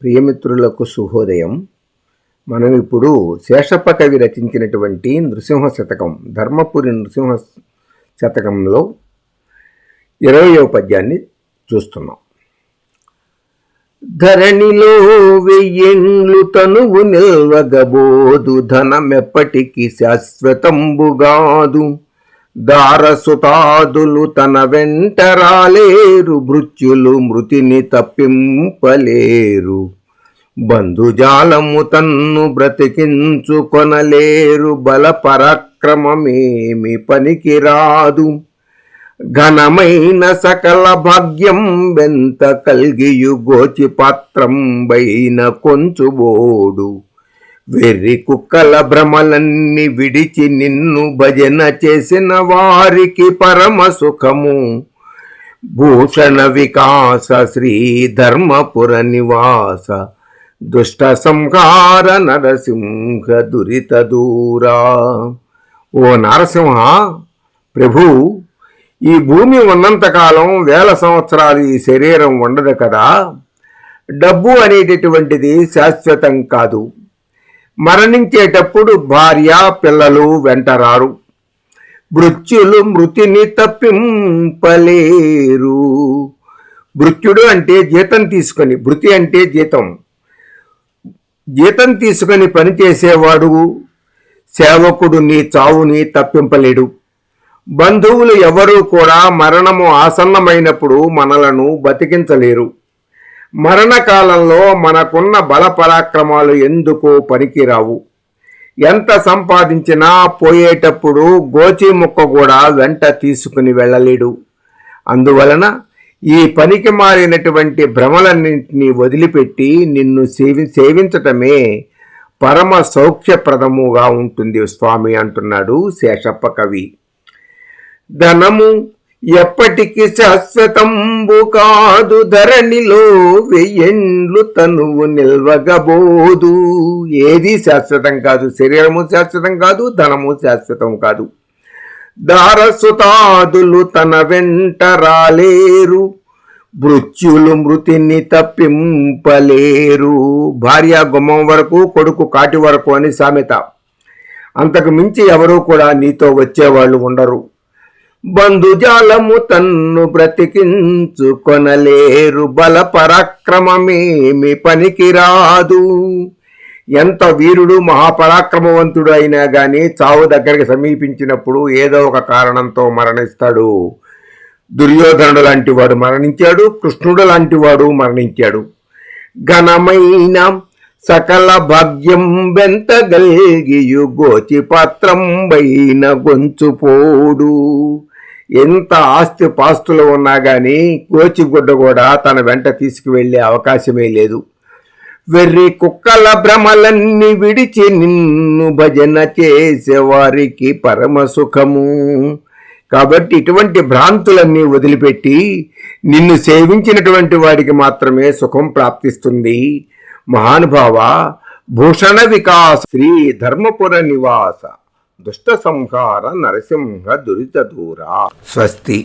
ప్రియమిత్రులకు శుభోదయం. మనం ఇప్పుడు శేషప్ప కవి రచించినటువంటి నృసింహ శతకం, ధర్మపురి నృసింహ శతకంలో 20వ పద్యాన్ని చూస్తున్నాం. ధరణిలో వెయ్యేండ్లు తనువు నిల్వగబోదు, ధనమెప్పటికి శాశ్వతంబుగాదు. దారసుతాదులు తన వెంట రాలేరు, మృత్యులు మృతిని తప్పింపలేరు. బంధుజాలము తన్ను బ్రతికించుకొనలేరు, బల పరాక్రమమేమి పనికిరాదు. ఘనమైన సకల భాగ్యం వెంత కల్గియు గోచి పాత్రం బైన కొంచుబోడు. వెర్రి కుక్కల భ్రమలన్నీ విడిచి నిన్ను భజన చేసిన వారికి పరమ సుఖము. భూషణ వికాస శ్రీ ధర్మపుర నివాస, దుష్ట సంహార నరసింహ దురిత దూరా. ఓ నరసింహ ప్రభు, ఈ భూమి ఉన్నంతకాలం 1000 సంవత్సరాలు ఈ శరీరం ఉండదు కదా. డబ్బు అనేటటువంటిది శాశ్వతం కాదు. మరణించేటప్పుడు భార్య పిల్లలు వెంటరారు. మృత్యులు మృతిని తప్పింపలేరు. మృత్యుడు అంటే జీతం తీసుకొని, మృతి అంటే జీతం. జీతం తీసుకొని పనిచేసేవాడు సేవకుడు నీ చావుని తప్పింపలేడు. బంధువులు ఎవరూ కూడా మరణము ఆసన్నమైనప్పుడు మనలను బతికించలేరు. మరణకాలంలో మనకున్న బల పరాక్రమాలు ఎందుకో పనికిరావు. ఎంత సంపాదించినా పోయేటప్పుడు గోచి ముక్క కూడా వెంట తీసుకుని వెళ్ళలేడు. అందువలన ఈ పనికి మారినటువంటి భ్రమలన్నింటినీ వదిలిపెట్టి నిన్ను సేవించటమే పరమ సౌఖ్యప్రదముగా ఉంటుంది స్వామి అంటున్నాడు శేషప్ప కవి. ధనము ఎప్పటికి శాశ్వతంబు కాదు, ధరణిలో 1000 ఏండ్లు తనువు నిల్వగబోదు. ఏది శాశ్వతం కాదు. శరీరము శాశ్వతం కాదు, ధనము శాశ్వతం కాదు. దారసుతాదులు తన వెంట రాలేరు, మృత్యులు మృతిని తప్పింపలేరు. భార్య గుమ్మం వరకు, కొడుకు కాటి వరకు అని సామెత. అంతకు మించి ఎవరూ కూడా నీతో వచ్చేవాళ్ళు ఉండరు. బంధుజాలము తన్ను బ్రతికించుకొనలేరు, బల పరాక్రమమేమి పనికిరాదు. ఎంత వీరుడు మహాపరాక్రమవంతుడు అయినా గాని చావు దగ్గరికి సమీపించినప్పుడు ఏదో ఒక కారణంతో మరణిస్తాడు. దుర్యోధనుడు లాంటి వాడు మరణించాడు, కృష్ణుడు లాంటి వాడు మరణించాడు. ఘనమైన సకల భాగ్యం వెంత గల్గియు గోచి పాత్రం బైన గొంచుపోడు. ఎంత ఆస్తి పాస్తులు ఉన్నా గాని గోచిగుడ్డ కూడా తన వెంట తీసుకువెళ్లే అవకాశమే లేదు. వెర్రి కుక్కల భ్రమలన్నీ విడిచి నిన్ను భజన చేసేవారికి పరమ సుఖము. కాబట్టి ఇటువంటి భ్రాంతులన్నీ వదిలిపెట్టి నిన్ను సేవించినటువంటి వాడికి మాత్రమే సుఖం ప్రాప్తిస్తుంది. మహానుభావ, భూషణ వికాస శ్రీ ధర్మపుర నివాస, దుష్ట సంహార నరసింహ దురిత దూరా. స్వస్తి.